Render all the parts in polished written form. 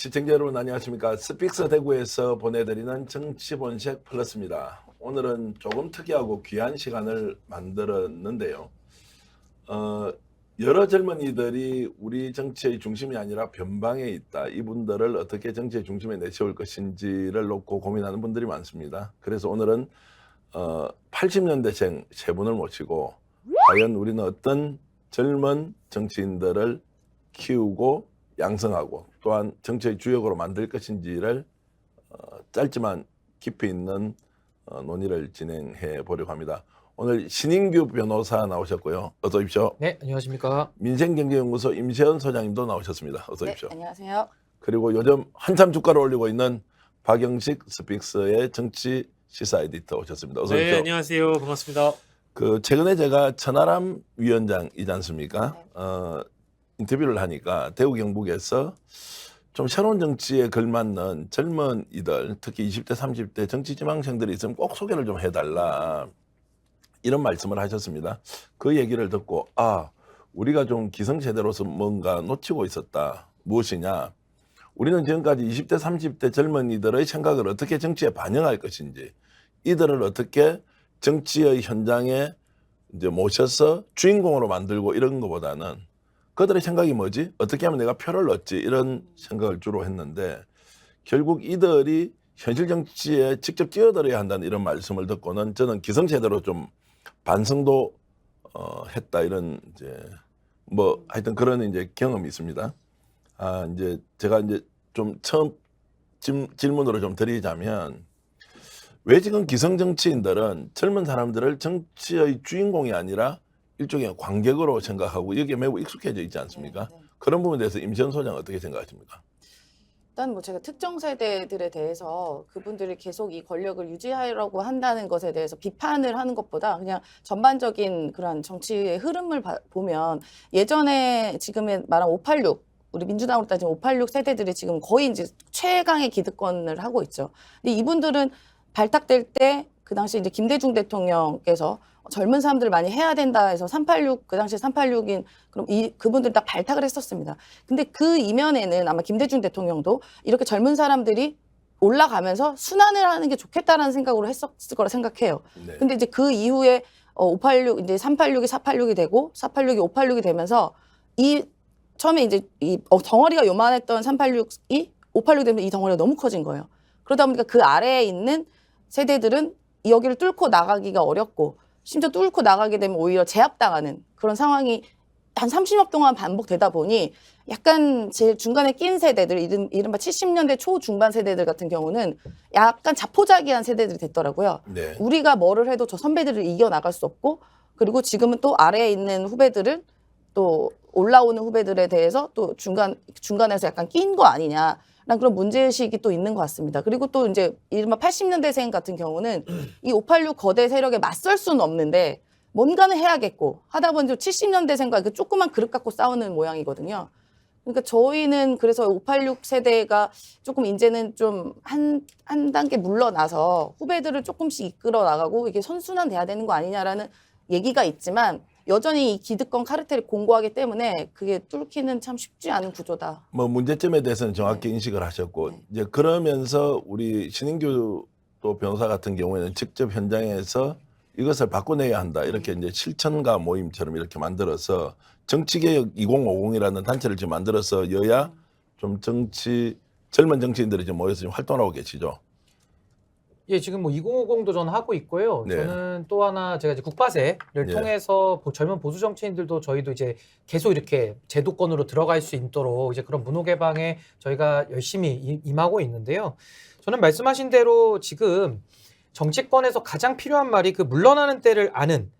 시청자 여러분 안녕하십니까. 스픽스 대구에서 보내드리는 정치본색 플러스입니다. 오늘은 조금 특이하고 귀한 시간을 만들었는데요. 여러 젊은이들이 우리 정치의 중심이 아니라 변방에 있다. 이분들을 어떻게 정치의 중심에 내세울 것인지를 놓고 고민하는 분들이 많습니다. 그래서 오늘은 80년대생 세 분을 모시고 과연 우리는 어떤 젊은 정치인들을 키우고 양성하고 또한 정치의 주역으로 만들 것인지를 짧지만 깊이 있는 논의를 진행해 보려고 합니다. 오늘 신인규 변호사 나오셨고요. 어서 오십시오. 네, 안녕하십니까. 민생경제연구소 임세현 소장님도 나오셨습니다. 어서 오십시오. 네, 안녕하세요. 그리고 요즘 한참 주가를 올리고 있는 박영식 스픽스의 정치 시사 에디터 오셨습니다. 어서 오십시오. 네, 안녕하세요. 반갑습니다. 최근에 제가 천하람 위원장이지 않습니까? 네. 인터뷰를 하니까 대구 경북에서 좀 새로운 정치에 걸맞는 젊은이들, 특히 20대, 30대 정치 지망생들이 있으면 꼭 소개를 좀 해달라. 이런 말씀을 하셨습니다. 그 얘기를 듣고 우리가 좀 기성세대로서 뭔가 놓치고 있었다. 무엇이냐? 우리는 지금까지 20대, 30대 젊은이들의 생각을 어떻게 정치에 반영할 것인지, 이들을 어떻게 정치의 현장에 이제 모셔서 주인공으로 만들고 이런 것보다는 그들의 생각이 뭐지? 어떻게 하면 내가 표를 얻지? 이런 생각을 주로 했는데 결국 이들이 현실 정치에 직접 뛰어들어야 한다는 이런 말씀을 듣고는 저는 기성세대로 좀 반성도 했다 이런 이제 하여튼 그런 이제 경험이 있습니다. 이제 제가 이제 좀 처음 질문으로 좀 드리자면 왜 지금 기성 정치인들은 젊은 사람들을 정치의 주인공이 아니라 일종의 관객으로 생각하고 여기에 매우 익숙해져 있지 않습니까? 네. 그런 부분에 대해서 임시현 소장 어떻게 생각하십니까? 일단 제가 특정 세대들에 대해서 그분들이 계속 이 권력을 유지하려고 한다는 것에 대해서 비판을 하는 것보다 그냥 전반적인 그런 정치의 흐름을 보면 예전에 지금의 말한 586 우리 민주당으로 따지면 586 세대들이 지금 거의 이제 최강의 기득권을 하고 있죠. 근데 이분들은 발탁될 때 그 당시 이제 김대중 대통령께서 젊은 사람들을 많이 해야 된다 해서 386 그 당시에 386인 그럼 그분들 다 발탁을 했었습니다. 근데 그 이면에는 아마 김대중 대통령도 이렇게 젊은 사람들이 올라가면서 순환을 하는 게 좋겠다라는 생각으로 했었을 거라 생각해요. 네. 근데 이제 그 이후에 586 이제 386이 486이 되고 486이 586이 되면서 이 처음에 이제 이 덩어리가 요만했던 386이 586 되면 이 덩어리가 너무 커진 거예요. 그러다 보니까 그 아래에 있는 세대들은 여기를 뚫고 나가기가 어렵고 심지어 뚫고 나가게 되면 오히려 제압당하는 그런 상황이 한 30년 동안 반복되다 보니 약간 제일 중간에 낀 세대들, 이른바 70년대 초중반 세대들 같은 경우는 약간 자포자기한 세대들이 됐더라고요. 네. 우리가 뭐를 해도 저 선배들을 이겨나갈 수 없고 그리고 지금은 또 아래에 있는 후배들을 또 올라오는 후배들에 대해서 또 중간에서 약간 낀 거 아니냐. 라는 그런 문제의식이 또 있는 것 같습니다. 그리고 또 이제 이른바 80년대생 같은 경우는 이 586 거대 세력에 맞설 수는 없는데 뭔가는 해야겠고 하다 보니 70년대생과 그 조그만 그릇 갖고 싸우는 모양이거든요. 그러니까 저희는 그래서 586 세대가 조금 이제는 좀 한 단계 물러나서 후배들을 조금씩 이끌어 나가고 이게 선순환 돼야 되는 거 아니냐라는 얘기가 있지만 여전히 이 기득권 카르텔이 공고하기 때문에 그게 뚫기는 참 쉽지 않은 구조다. 문제점에 대해서는 정확히 인식을 하셨고 이제 그러면서 우리 신인규 또 변호사 같은 경우에는 직접 현장에서 이것을 바꿔내야 한다 이렇게 이제 실천가 모임처럼 이렇게 만들어서 정치개혁 2050이라는 단체를 지금 만들어서 여야 좀 젊은 정치인들이 지금 모여서 지금 활동하고 계시죠. 예, 지금 2050도 저는 하고 있고요. 네. 저는 또 하나 제가 이제 국바세를 네. 통해서 젊은 보수 정치인들도 저희도 이제 계속 이렇게 제도권으로 들어갈 수 있도록 이제 그런 문호 개방에 저희가 열심히 임하고 있는데요. 저는 말씀하신 대로 지금 정치권에서 가장 필요한 말이 그 물러나는 때를 아는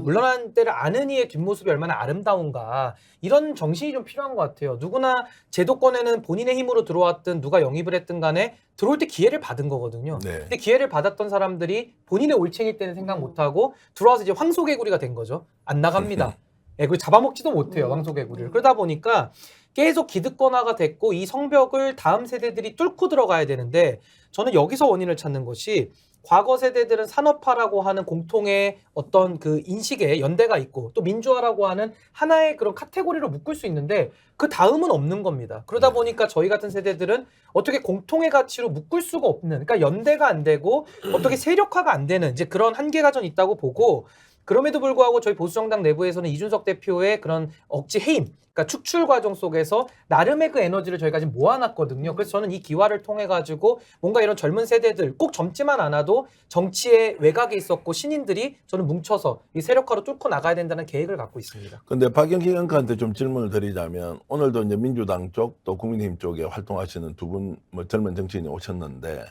물러나는 때를 아는 이의 뒷모습이 얼마나 아름다운가 이런 정신이 좀 필요한 것 같아요. 누구나 제도권에는 본인의 힘으로 들어왔든 누가 영입을 했든 간에 들어올 때 기회를 받은 거거든요. 네. 근데 기회를 받았던 사람들이 본인의 올챙일 때는 생각 못하고 들어와서 이제 황소개구리가 된 거죠. 안 나갑니다. 그리고 잡아먹지도 못해요. 황소개구리를. 그러다 보니까 계속 기득권화가 됐고 이 성벽을 다음 세대들이 뚫고 들어가야 되는데 저는 여기서 원인을 찾는 것이 과거 세대들은 산업화라고 하는 공통의 어떤 그 인식에 연대가 있고 또 민주화라고 하는 하나의 그런 카테고리로 묶을 수 있는데 그 다음은 없는 겁니다. 그러다 보니까 저희 같은 세대들은 어떻게 공통의 가치로 묶을 수가 없는, 그러니까 연대가 안 되고 어떻게 세력화가 안 되는 이제 그런 한계가 전 있다고 보고, 그럼에도 불구하고 저희 보수정당 내부에서는 이준석 대표의 그런 억지 해임, 그러니까 축출 과정 속에서 나름의 그 에너지를 저희가 지금 모아놨거든요. 그래서 저는 이 기화를 통해 가지고 뭔가 이런 젊은 세대들, 꼭 젊지만 않아도 정치에 외곽에 있었고 신인들이 저는 뭉쳐서 이 세력화로 뚫고 나가야 된다는 계획을 갖고 있습니다. 근데 박영식 앵커한테 좀 질문을 드리자면, 오늘도 이제 민주당 쪽 또 국민의힘 쪽에 활동하시는 두 분 뭐 젊은 정치인이 오셨는데,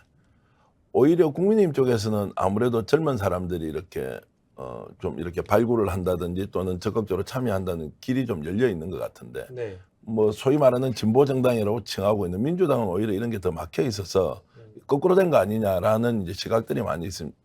오히려 국민의힘 쪽에서는 아무래도 젊은 사람들이 이렇게 좀 이렇게 발굴을 한다든지 또는 적극적으로 참여한다는 길이 좀 열려 있는 것 같은데, 네. 뭐 소위 말하는 진보 정당이라고 칭하고 있는 민주당은 오히려 이런 게 더 막혀 있어서 거꾸로 된 거 아니냐라는 이제 시각들이 많이 있습니다.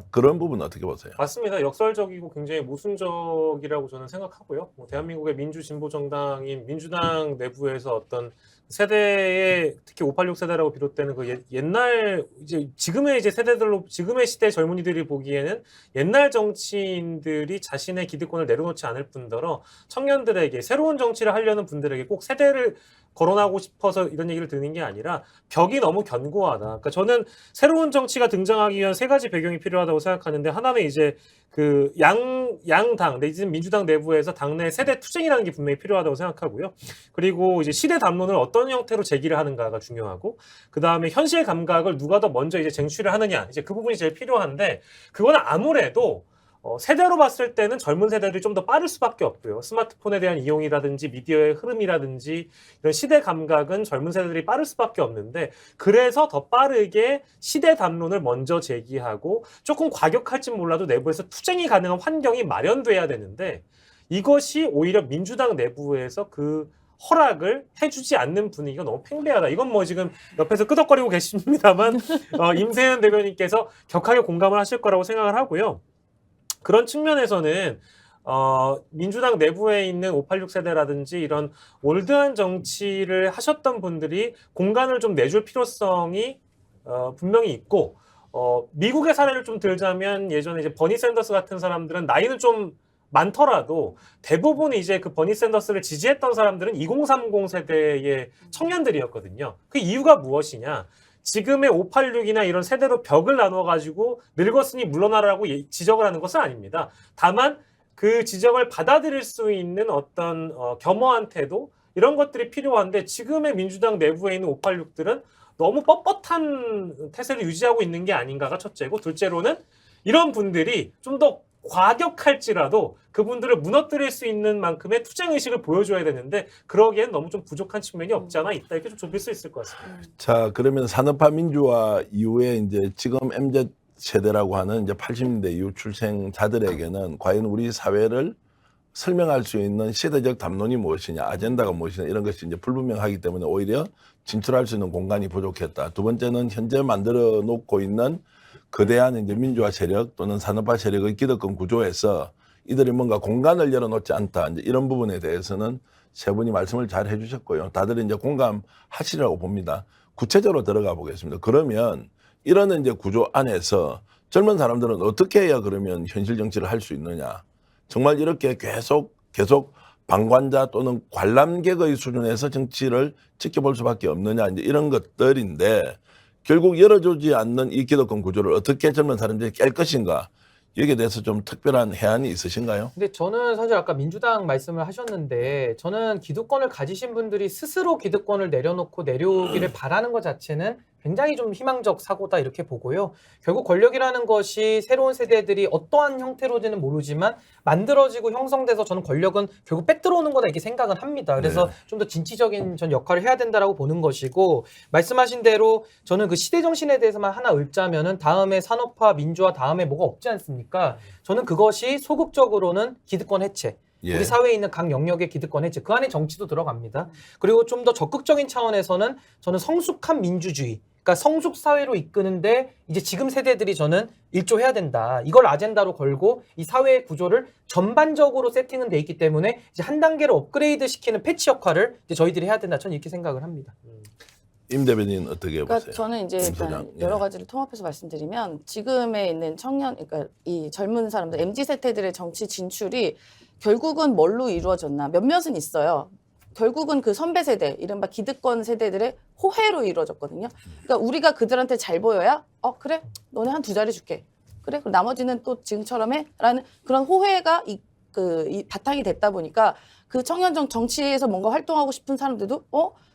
그런 부분 어떻게 보세요? 맞습니다. 역설적이고 굉장히 모순적이라고 저는 생각하고요. 뭐 대한민국의 민주 진보 정당인 민주당 내부에서 어떤 세대의 특히 586 세대라고 비롯되는 그 옛날 이제 지금의 이제 세대들로 지금의 시대 젊은이들이 보기에는 옛날 정치인들이 자신의 기득권을 내려놓지 않을 뿐더러 청년들에게 새로운 정치를 하려는 분들에게 꼭 세대를 거론하고 싶어서 이런 얘기를 드리는 게 아니라 벽이 너무 견고하다. 그러니까 저는 새로운 정치가 등장하기 위한 세 가지 배경이 필요하다고 생각하는데, 하나는 이제 그 양당 내지는 민주당 내부에서 당내 세대 투쟁이라는 게 분명히 필요하다고 생각하고요. 그리고 이제 시대 담론을 어떤 형태로 제기를 하는가가 중요하고, 그 다음에 현실 감각을 누가 더 먼저 이제 쟁취를 하느냐, 이제 그 부분이 제일 필요한데, 그거는 아무래도 세대로 봤을 때는 젊은 세대들이 좀 더 빠를 수밖에 없고요. 스마트폰에 대한 이용이라든지 미디어의 흐름이라든지 이런 시대 감각은 젊은 세대들이 빠를 수밖에 없는데, 그래서 더 빠르게 시대 담론을 먼저 제기하고 조금 과격할진 몰라도 내부에서 투쟁이 가능한 환경이 마련돼야 되는데, 이것이 오히려 민주당 내부에서 그 허락을 해주지 않는 분위기가 너무 팽배하다. 이건 뭐 지금 옆에서 끄덕거리고 계십니다만 임세현 대변인께서 격하게 공감을 하실 거라고 생각을 하고요. 그런 측면에서는 민주당 내부에 있는 586 세대라든지 이런 올드한 정치를 하셨던 분들이 공간을 좀 내줄 필요성이 분명히 있고, 미국의 사례를 좀 들자면 예전에 이제 버니 샌더스 같은 사람들은 나이는 좀 많더라도 대부분 이제 그 버니 샌더스를 지지했던 사람들은 2030 세대의 청년들이었거든요. 그 이유가 무엇이냐? 지금의 586이나 이런 세대로 벽을 나눠가지고 늙었으니 물러나라고 지적을 하는 것은 아닙니다. 다만 그 지적을 받아들일 수 있는 어떤 겸허한 태도, 이런 것들이 필요한데, 지금의 민주당 내부에 있는 586들은 너무 뻣뻣한 태세를 유지하고 있는 게 아닌가가 첫째고, 둘째로는 이런 분들이 좀 더 과격할지라도 그분들을 무너뜨릴 수 있는 만큼의 투쟁의식을 보여줘야 되는데, 그러기엔 너무 좀 부족한 측면이 없지 않아 있다, 이렇게 좀 좁힐 수 있을 것 같습니다. 자, 그러면 산업화 민주화 이후에 이제 지금 MZ 세대라고 하는 이제 80년대 이후 출생자들에게는 과연 우리 사회를 설명할 수 있는 시대적 담론이 무엇이냐, 아젠다가 무엇이냐, 이런 것이 이제 불분명하기 때문에 오히려 진출할 수 있는 공간이 부족했다. 두 번째는 현재 만들어 놓고 있는 거대한 이제 민주화 세력 또는 산업화 세력의 기득권 구조에서 이들이 뭔가 공간을 열어놓지 않다. 이제 이런 부분에 대해서는 세 분이 말씀을 잘 해주셨고요. 다들 이제 공감하시라고 봅니다. 구체적으로 들어가 보겠습니다. 그러면 이런 이제 구조 안에서 젊은 사람들은 어떻게 해야 그러면 현실 정치를 할 수 있느냐? 정말 이렇게 계속 방관자 또는 관람객의 수준에서 정치를 지켜볼 수밖에 없느냐? 이제 이런 것들인데, 결국 열어주지 않는 이 기득권 구조를 어떻게 젊은 사람들이 깰 것인가, 여기에 대해서 좀 특별한 해안이 있으신가요? 근데 저는 사실 아까 민주당 말씀을 하셨는데, 저는 기득권을 가지신 분들이 스스로 기득권을 내려놓고 내려오기를 바라는 것 자체는 굉장히 좀 희망적 사고다, 이렇게 보고요. 결국 권력이라는 것이 새로운 세대들이 어떠한 형태로지는 모르지만 만들어지고 형성돼서 저는 권력은 결국 빼들어오는 거다, 이렇게 생각은 합니다. 그래서 네. 좀 더 진취적인 전 역할을 해야 된다라고 보는 것이고, 말씀하신 대로 저는 그 시대 정신에 대해서만 하나 읊자면은 다음에 산업화 민주화 다음에 뭐가 없지 않습니까? 저는 그것이 소극적으로는 기득권 해체, 예. 우리 사회에 있는 각 영역의 기득권 해체, 그 안에 정치도 들어갑니다. 그리고 좀 더 적극적인 차원에서는 저는 성숙한 민주주의, 그러니까 성숙 사회로 이끄는데 이제 지금 세대들이 저는 일조해야 된다. 이걸 아젠다로 걸고 이 사회의 구조를 전반적으로 세팅은 돼 있기 때문에 이제 한 단계로 업그레이드 시키는 패치 역할을 이제 저희들이 해야 된다. 저는 이렇게 생각을 합니다. 임 대변인 어떻게 그러니까 보세요? 저는 이제 임 일단 소장, 예. 여러 가지를 통합해서 말씀드리면 지금에 있는 청년, 그러니까 이 젊은 사람들, MZ 세대들의 정치 진출이 결국은 뭘로 이루어졌나? 몇몇은 있어요. 결국은 그 선배 세대, 이른바 기득권 세대들의 호혜로 이루어졌거든요. 그러니까 우리가 그들한테 잘 보여야, 그래, 너네 한 2자리 줄게. 그래, 그럼 나머지는 또 지금처럼 해? 라는 그런 호혜가 이 바탕이 됐다 보니까 그 청년 정치에서 뭔가 활동하고 싶은 사람들도,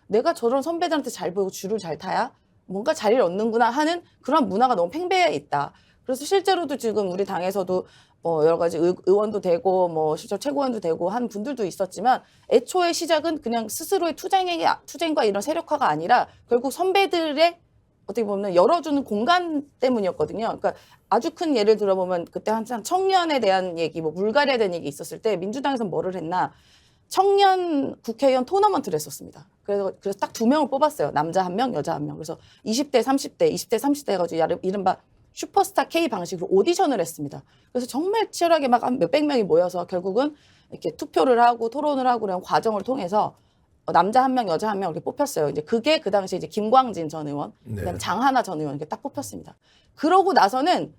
내가 저런 선배들한테 잘 보이고 줄을 잘 타야 뭔가 자리를 얻는구나 하는 그런 문화가 너무 팽배해 있다. 그래서 실제로도 지금 우리 당에서도 여러 가지 의원도 되고 실제 최고위원도 되고 한 분들도 있었지만 애초에 시작은 그냥 스스로의 투쟁과 이런 세력화가 아니라 결국 선배들의 어떻게 보면 열어주는 공간 때문이었거든요. 그러니까 아주 큰 예를 들어보면 그때 항상 청년에 대한 얘기, 물갈이에 대한 얘기 있었을 때 민주당에서 뭐를 했나? 청년 국회의원 토너먼트를 했었습니다. 그래서 딱 2명을 뽑았어요. 남자 1명, 여자 1명. 그래서 20대, 30대 해가지고 이른바 슈퍼스타 K 방식으로 오디션을 했습니다. 그래서 정말 치열하게 막 몇백 명이 모여서 결국은 이렇게 투표를 하고 토론을 하고 그런 과정을 통해서 남자 1명, 여자 1명 이렇게 뽑혔어요. 이제 그게 그 당시에 이제 김광진 전 의원, 네. 그다음에 장하나 전 의원 이렇게 딱 뽑혔습니다. 그러고 나서는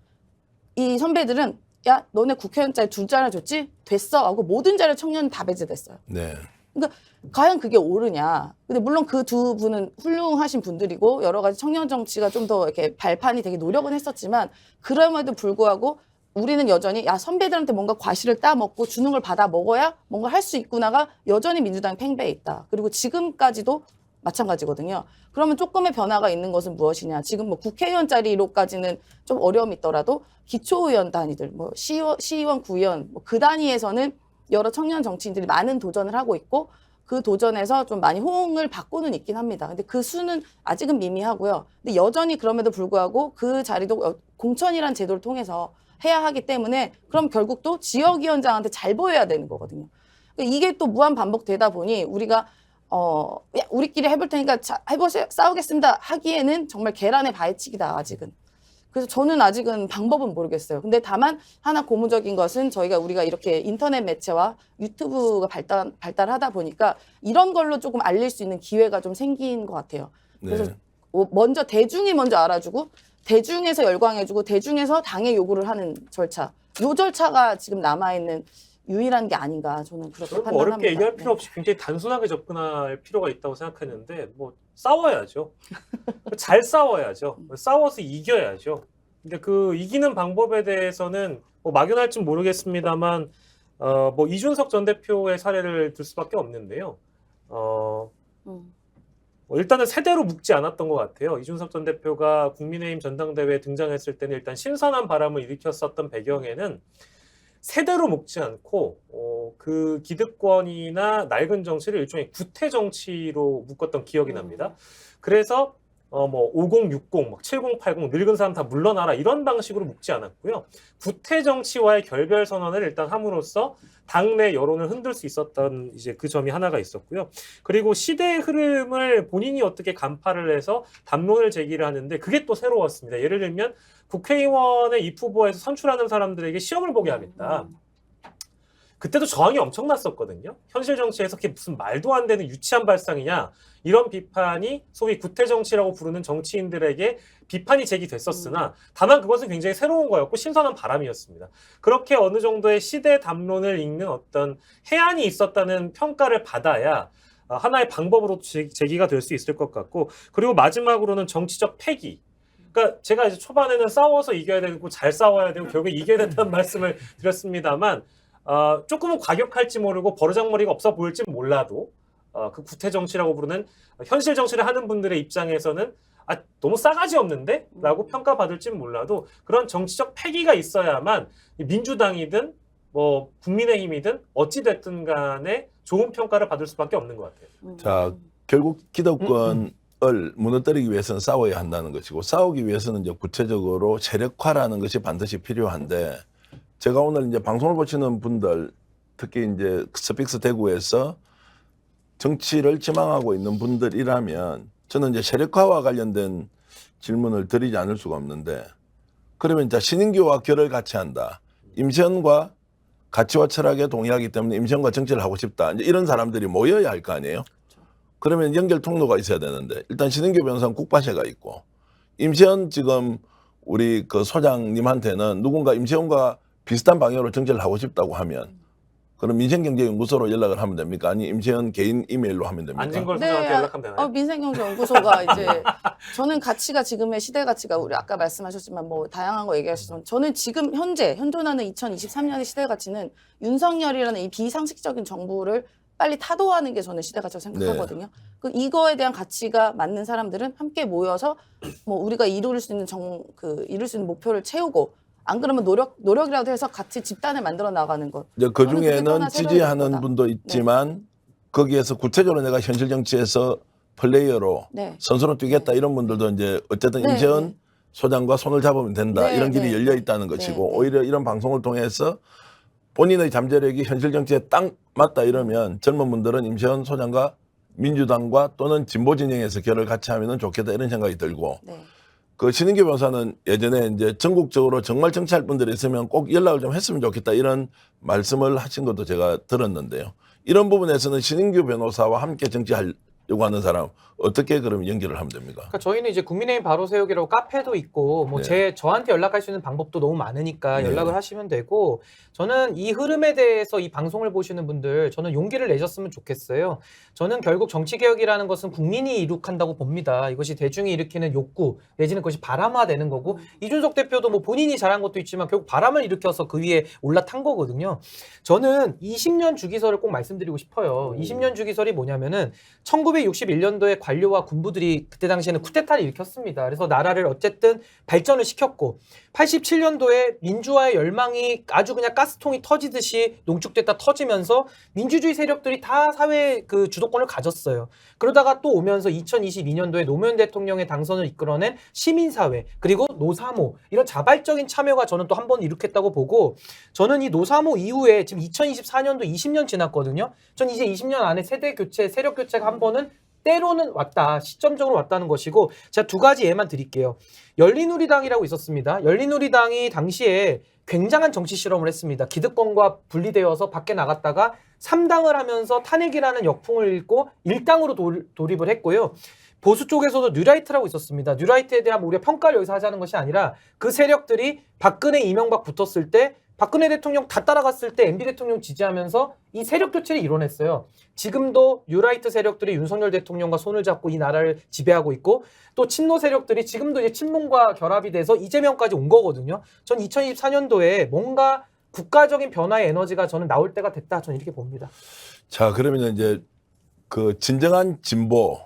이 선배들은 야, 너네 국회의원짜리 2자리 줬지? 됐어. 하고 모든 자리 청년은 다 배제됐어요. 네. 그러니까 과연 그게 옳으냐. 근데 물론 그 2분은 훌륭하신 분들이고 여러 가지 청년 정치가 좀 더 이렇게 발판이 되게 노력은 했었지만 그럼에도 불구하고 우리는 여전히 야, 선배들한테 뭔가 과실을 따먹고 주는 걸 받아 먹어야 뭔가 할 수 있구나가 여전히 민주당이 팽배해 있다. 그리고 지금까지도 마찬가지거든요. 그러면 조금의 변화가 있는 것은 무엇이냐. 지금 국회의원짜리로까지는 좀 어려움이 있더라도 기초의원 단위들, 시의원, 구의원 그 단위에서는 여러 청년 정치인들이 많은 도전을 하고 있고 그 도전에서 좀 많이 호응을 받고는 있긴 합니다. 근데 그 수는 아직은 미미하고요. 근데 여전히 그럼에도 불구하고 그 자리도 공천이란 제도를 통해서 해야 하기 때문에 그럼 결국 또 지역위원장한테 잘 보여야 되는 거거든요. 그러니까 이게 또 무한 반복되다 보니 우리가 야, 우리끼리 해볼 테니까 해보세요. 싸우겠습니다. 하기에는 정말 계란의 발치기다, 아직은. 그래서 저는 아직은 방법은 모르겠어요. 근데 다만 하나 고무적인 것은 우리가 이렇게 인터넷 매체와 유튜브가 발달하다 보니까 이런 걸로 조금 알릴 수 있는 기회가 좀 생긴 것 같아요. 그래서 네. 대중이 먼저 알아주고 대중에서 열광해주고 대중에서 당에 요구를 하는 절차. 요 절차가 지금 남아있는 유일한 게 아닌가 저는 그렇게 저는 판단합니다. 어렵게 얘기할 네. 필요 없이 굉장히 단순하게 접근할 필요가 있다고 생각했는데 싸워야죠. 잘 싸워야죠. 싸워서 이겨야죠. 근데 그 이기는 방법에 대해서는 막연할지 모르겠습니다만 이준석 전 대표의 사례를 들 수밖에 없는데요. 일단은 세대로 묶지 않았던 것 같아요. 이준석 전 대표가 국민의힘 전당대회에 등장했을 때는 일단 신선한 바람을 일으켰었던 배경에는 세대로 묶지 않고 그 기득권이나 낡은 정치를 일종의 구태 정치로 묶었던 기억이 납니다. 그래서 5060, 7080 늙은 사람 다 물러나라 이런 방식으로 묶지 않았고요. 구태 정치와의 결별 선언을 일단 함으로써 당내 여론을 흔들 수 있었던 이제 그 점이 하나가 있었고요. 그리고 시대의 흐름을 본인이 어떻게 간파를 해서 담론을 제기를 하는데 그게 또 새로웠습니다. 예를 들면 국회의원의 입 후보에서 선출하는 사람들에게 시험을 보게 하겠다. 그때도 저항이 엄청났었거든요. 현실 정치에서 그게 무슨 말도 안 되는 유치한 발상이냐 이런 비판이 소위 구태정치라고 부르는 정치인들에게 비판이 제기됐었으나 다만 그것은 굉장히 새로운 거였고 신선한 바람이었습니다. 그렇게 어느 정도의 시대 담론을 읽는 어떤 해안이 있었다는 평가를 받아야 하나의 방법으로 제기가 될 수 있을 것 같고 그리고 마지막으로는 정치적 패기. 그러니까 제가 이제 초반에는 싸워서 이겨야 되고 잘 싸워야 되고 결국에 이겨야 된다는 말씀을 드렸습니다만 조금은 과격할지 모르고 버르장머리가 없어 보일지 몰라도 그 구태 정치라고 부르는 현실 정치를 하는 분들의 입장에서는 너무 싸가지 없는데? 라고 평가받을지는 몰라도 그런 정치적 패기가 있어야만 민주당이든 국민의힘이든 어찌됐든 간에 좋은 평가를 받을 수밖에 없는 것 같아요. 자, 결국 기득권을 무너뜨리기 위해서는 싸워야 한다는 것이고 싸우기 위해서는 이제 구체적으로 세력화라는 것이 반드시 필요한데 제가 오늘 이제 방송을 보시는 분들 특히 이제 스픽스 대구에서 정치를 지망하고 있는 분들이라면 저는 이제 세력화와 관련된 질문을 드리지 않을 수가 없는데 그러면 이제 신인규와 결을 같이 한다. 임시현과 가치와 철학에 동의하기 때문에 임시현과 정치를 하고 싶다. 이제 이런 사람들이 모여야 할 거 아니에요. 그러면 연결 통로가 있어야 되는데 일단 신인규 변호사는 국바세가 있고 임시현 지금 우리 그 소장님한테는 누군가 임시현과 비슷한 방향으로 정치를 하고 싶다고 하면 그럼 민생경제연구소로 연락을 하면 됩니까? 아니 임시현 개인 이메일로 하면 됩니까? 안진걸 소장한테 연락하면 되나요? 민생경제연구소가 이제 저는 가치가 지금의 시대 가치가 우리 아까 말씀하셨지만 뭐 다양한 거 얘기하시지만 저는 지금 현존하는 2023년의 시대 가치는 윤석열이라는 이 비상식적인 정부를 빨리 타도하는 게 저는 시대 가치라고 생각하거든요. 그 이거에 대한 가치가 맞는 사람들은 함께 모여서 뭐 우리가 이룰 수 있는 이룰 수 있는 목표를 채우고 안 그러면 노력이라도 해서 같이 집단을 만들어 나가는 것. 이제 그 저는 그게 중에는 떠나 새로운 지지하는 거다. 분도 있지만 거기에서 구체적으로 내가 현실 정치에서 플레이어로 네. 선수로 뛰겠다 이런 분들도 이제 어쨌든 네, 임시현 네. 소장과 손을 잡으면 된다 네, 이런 길이 네, 열려 네. 있다는 네, 것이고 네. 오히려 이런 방송을 통해서 본인의 잠재력이 현실 정치에 딱 맞다 이러면 젊은 분들은 임시현 소장과 민주당과 또는 진보 진영에서 결을 같이 하면은 좋겠다 이런 생각이 들고 네. 그 신인규 변호사는 예전에 이제 전국적으로 정말 정치할 분들이 있으면 꼭 연락을 좀 했으면 좋겠다 이런 말씀을 하신 것도 제가 들었는데요. 이런 부분에서는 신인규 변호사와 함께 정치하려고 하는 사람 어떻게 그럼 연결을 하면 됩니까? 그러니까 저희는 이제 국민의힘 바로 세우기라고 카페도 있고 뭐 네. 저한테 연락할 수 있는 방법도 너무 많으니까 네. 연락을 하시면 되고 저는 이 흐름에 대해서 이 방송을 보시는 분들 저는 용기를 내셨으면 좋겠어요. 저는 결국 정치개혁이라는 것은 국민이 이룩한다고 봅니다. 이것이 대중이 일으키는 욕구 내지는 그것이 바람화되는 거고 이준석 대표도 뭐 본인이 잘한 것도 있지만 결국 바람을 일으켜서 그 위에 올라탄 거거든요. 저는 20년 주기설을 꼭 말씀드리고 싶어요. 20년 주기설이 뭐냐면은 1961년도에 관료와 군부들이 그때 당시에는 쿠데타를 일으켰습니다. 그래서 나라를 어쨌든 발전을 시켰고 87년도에 민주화의 열망이 아주 그냥 가스통이 터지듯이 농축됐다 터지면서 민주주의 세력들이 다 사회 그 주도권을 가졌어요. 그러다가 또 오면서 2022년도에 노무현 대통령의 당선을 이끌어낸 시민사회 그리고 노사모 이런 자발적인 참여가 저는 또 한 번 일으켰다고 보고 저는 이 노사모 이후에 지금 2024년도 20년 지났거든요. 전 이제 20년 안에 세대 교체, 세력 교체가 한 번은 때로는 왔다. 시점적으로 왔다는 것이고 제가 두 가지 예만 드릴게요. 열린우리당이라고 있었습니다. 열린우리당이 당시에 굉장한 정치 실험을 했습니다. 기득권과 분리되어서 밖에 나갔다가 3당을 하면서 탄핵이라는 역풍을 읽고 1당으로 돌입을 했고요. 보수 쪽에서도 뉴라이트라고 있었습니다. 뉴라이트에 대한 우리가 평가를 여기서 하자는 것이 아니라 그 세력들이 박근혜, 이명박 붙었을 때 박근혜 대통령 다 따라갔을 때 MB 대통령 지지하면서 이 세력 교체를 이뤄냈어요. 지금도 뉴라이트 세력들이 윤석열 대통령과 손을 잡고 이 나라를 지배하고 있고 또 친노 세력들이 지금도 이제 친문과 결합이 돼서 이재명까지 온 거거든요. 전 2024년도에 뭔가 국가적인 변화의 에너지가 저는 나올 때가 됐다. 저는 이렇게 봅니다. 자 그러면 이제 그 진정한 진보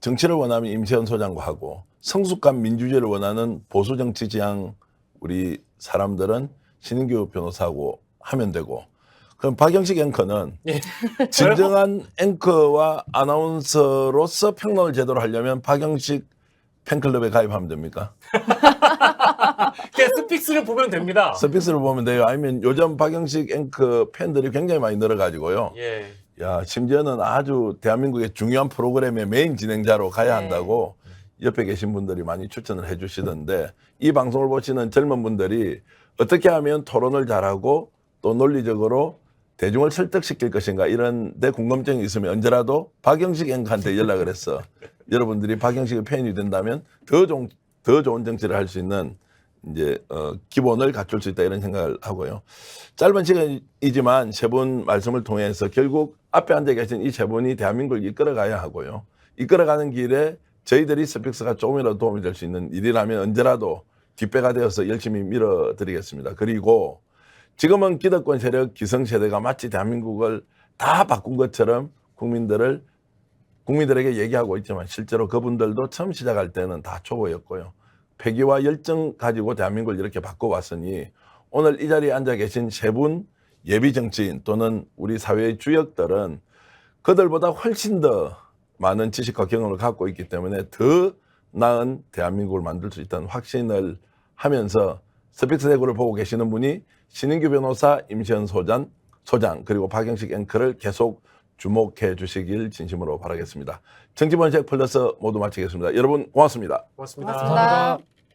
정치를 원하면 임시현 소장과 하고 성숙한 민주주의를 원하는 보수 정치 지향 우리 사람들은 신인규 변호사하고 하면 되고 그럼 박영식 앵커는 예. 진정한 앵커와 아나운서로서 평론을 제대로 하려면 박영식 팬클럽에 가입하면 됩니까? 그냥 스픽스를 보면 됩니다. 서피스를 보면 돼요. 아니면 요즘 박영식 앵커 팬들이 굉장히 많이 늘어가지고요. 예. 야 심지어는 아주 대한민국의 중요한 프로그램의 메인 진행자로 가야 한다고 옆에 계신 분들이 많이 추천을 해주시던데 이 방송을 보시는 젊은 분들이 어떻게 하면 토론을 잘하고 또 논리적으로 대중을 설득시킬 것인가 이런 데 궁금증이 있으면 언제라도 박영식 앵커한테 연락을 해서 여러분들이 박영식의 팬이 된다면 더 좋은 정치를 할 수 있는 이제 기본을 갖출 수 있다 이런 생각을 하고요. 짧은 시간이지만 세 분 말씀을 통해서 결국 앞에 앉아 계신 이 세 분이 대한민국을 이끌어가야 하고요. 이끌어가는 길에 저희들이 스픽스가 조금이라도 도움이 될 수 있는 일이라면 언제라도 뒷배가 되어서 열심히 밀어드리겠습니다. 그리고 지금은 기득권 세력 기성세대가 마치 대한민국을 다 바꾼 것처럼 국민들에게 얘기하고 있지만 실제로 그분들도 처음 시작할 때는 다 초보였고요. 패기와 열정 가지고 대한민국을 이렇게 바꿔왔으니 오늘 이 자리에 앉아 계신 세 분 예비 정치인 또는 우리 사회의 주역들은 그들보다 훨씬 더 많은 지식과 경험을 갖고 있기 때문에 더 나은 대한민국을 만들 수 있다는 확신을 하면서 스픽스 대구를 보고 계시는 분이 신인규 변호사, 임시현 소장 그리고 박영식 앵커를 계속 주목해 주시길 진심으로 바라겠습니다. 정치본색 플러스 모두 마치겠습니다. 여러분 고맙습니다. 고맙습니다. 고맙습니다.